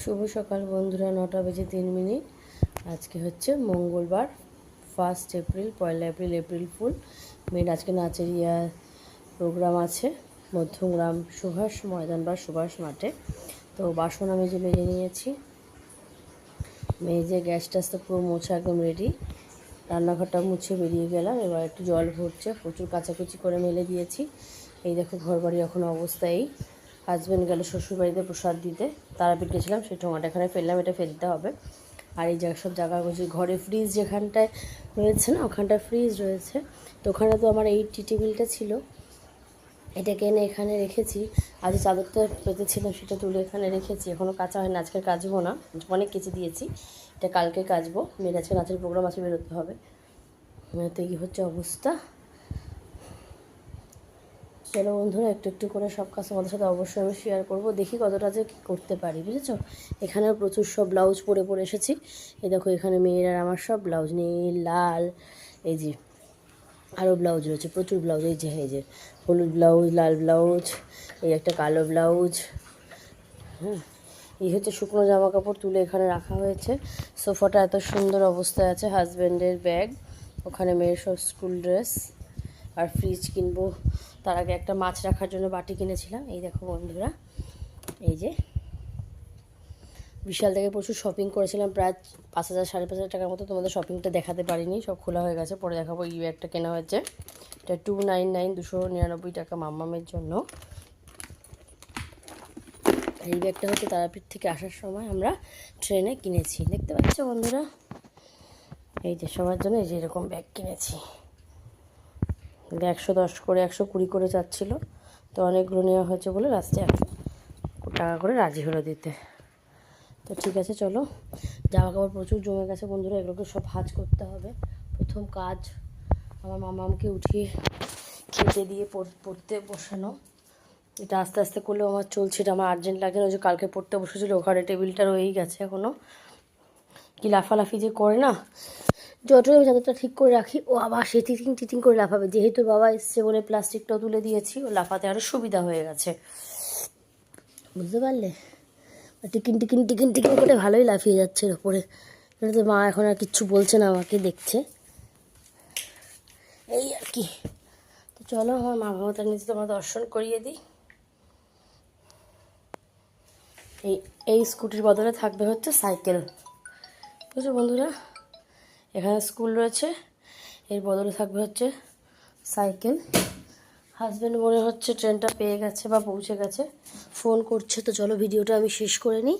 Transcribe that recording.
শুভ সকাল বন্ধুরা, 9টা বেজে 3 মিনিট। আজকে হচ্ছে মঙ্গলবার, 1 এপ্রিল, 1 এপ্রিল, এপ্রিল ফুল। মেয়ের আজকে নাচের প্রোগ্রাম আছে মধ্যমগ্রাম সুভাষ ময়দান বা সুভাষ মাঠে। তো বাসন আমি যে মেজে নিয়েছি, মেজে গ্যাস টাস তো পুরো মোছা একদম রেডি। রান্নাঘরটা মুছে বেরিয়ে গেলাম, এবার একটু জল ভরছে, প্রচুর কাচাকুচি করে মেলে দিয়েছি। এই দেখো ঘর বাড়ি এখন অবস্থা এই। হাজব্যান্ড গেল শ্বশুরবাড়িতে প্রসাদ দিতে, তারাপীঠ গেছিলাম, সেই টোমাটা এখানে ফেললাম, এটা ফেলতে হবে। আর এই জায়গা সব জায়গা করছি, ঘরে ফ্রিজ যেখানটায় রয়েছে না, ওখানটায় ফ্রিজ রয়েছে। তো ওখানে তো আমার এই টি টেবিলটা ছিল, এটাকে এনে এখানে রেখেছি। আজ চাদরটা পেতেছিলাম, সেটা তুলে এখানে রেখেছি, এখনও কাচা হয়নি, আজকে কাচবো না, অনেক কেচে দিয়েছি, এটা কালকে কাচবো। মেয়ের আজকে নাচের প্রোগ্রাম আছে, বেরোতে হবে। তো এই হচ্ছে অবস্থা। চলো বন্ধুরা, একটু একটু করে সব কাজ তোমাদের সাথে অবশ্যই আমি শেয়ার করবো, দেখি কতটা যে করতে পারি, বুঝেছো। এখানেও প্রচুর সব ব্লাউজ পরে পরে এসেছি। এই দেখো এখানে মেয়ের আর আমার সব ব্লাউজ, নীল, লাল, এই যে আরও ব্লাউজ রয়েছে, প্রচুর ব্লাউজ। এই যে হলুদ ব্লাউজ, লাল ব্লাউজ, এই একটা কালো ব্লাউজ। হ্যাঁ, এই হচ্ছে শুকনো জামা কাপড় তুলে এখানে রাখা হয়েছে। সোফাটা এত সুন্দর অবস্থায় আছে, হাজব্যান্ডের ব্যাগ, ওখানে মেয়ের সব স্কুল ড্রেস। আর ফ্রিজ কিনবো, তার আগে একটা মাছ রাখার জন্য বাটি কিনেছিলাম। এই দেখো বন্ধুরা, এই যে বিশাল থেকে প্রচুর শপিং করেছিলাম, প্রায় 5,000 5,500 টাকার মতো। তোমাদের শপিংটা দেখাতে পারিনি, সব খোলা হয়ে গেছে, পরে দেখাবো। এই ব্যাগটা কেনা হয়েছে, এটা 299, 299 টাকা মাম্মামের জন্য। এই ব্যাগটা হচ্ছে তারাপীঠ থেকে আসার সময় আমরা ট্রেনে কিনেছি, দেখতে পাচ্ছ বন্ধুরা। এই যে সবার জন্য এই যে এরকম ব্যাগ কিনেছি। 110 করে 120 করে যাচ্ছিলো, তো অনেকগুলো নেওয়া হয়েছে বলে লাস্টে 100 টাকা করে রাজি হলো দিতে। তো ঠিক আছে, চলো। জামা কাপড় প্রচুর জমে গেছে বন্ধুরা, এগুলোকে সব ভাঁজ করতে হবে। প্রথম কাজ আমার মামামকে উঠিয়ে খেতে দিয়ে পড়তে বসানো। এটা আস্তে আস্তে করলেও আমার চলছে, এটা আমার আর্জেন্ট লাগে না। ওই যে কালকে পড়তে বসেছিল, ওখানে টেবিলটা রয়েই গেছে এখনও। কি লাফালাফি যে করে না, যতই আমি চাদরটা ঠিক করে রাখি, ও আবার সে টিটিং টিটিং করে লাফাবে। যেহেতু বাবা এসছে বলে প্লাস্টিকটাও তুলে দিয়েছি, ও লাফাতে আরও সুবিধা হয়ে গেছে, বুঝতে পারলে। টিকিন টিকিন টিকিন টিকিন করে ভালোই লাফিয়ে যাচ্ছে ওপরে। তো মা এখন আর কিচ্ছু বলছে না, আমাকে দেখছে, এই আর কি। তো চলো আমার মা বাবাটার নিচে তোমরা দর্শন করিয়ে দিই। এই স্কুটির বদলে থাকবে হচ্ছে সাইকেল, বুঝছো বন্ধুরা। এখানে স্কুল রয়েছে, এর বদলে থাকবে হচ্ছে সাইকেল। হাজব্যান্ড মনে হচ্ছে ট্রেনটা পেয়ে গেছে বা পৌঁছে গেছে, ফোন করছে। তো চলো ভিডিওটা আমি শেষ করে নিই।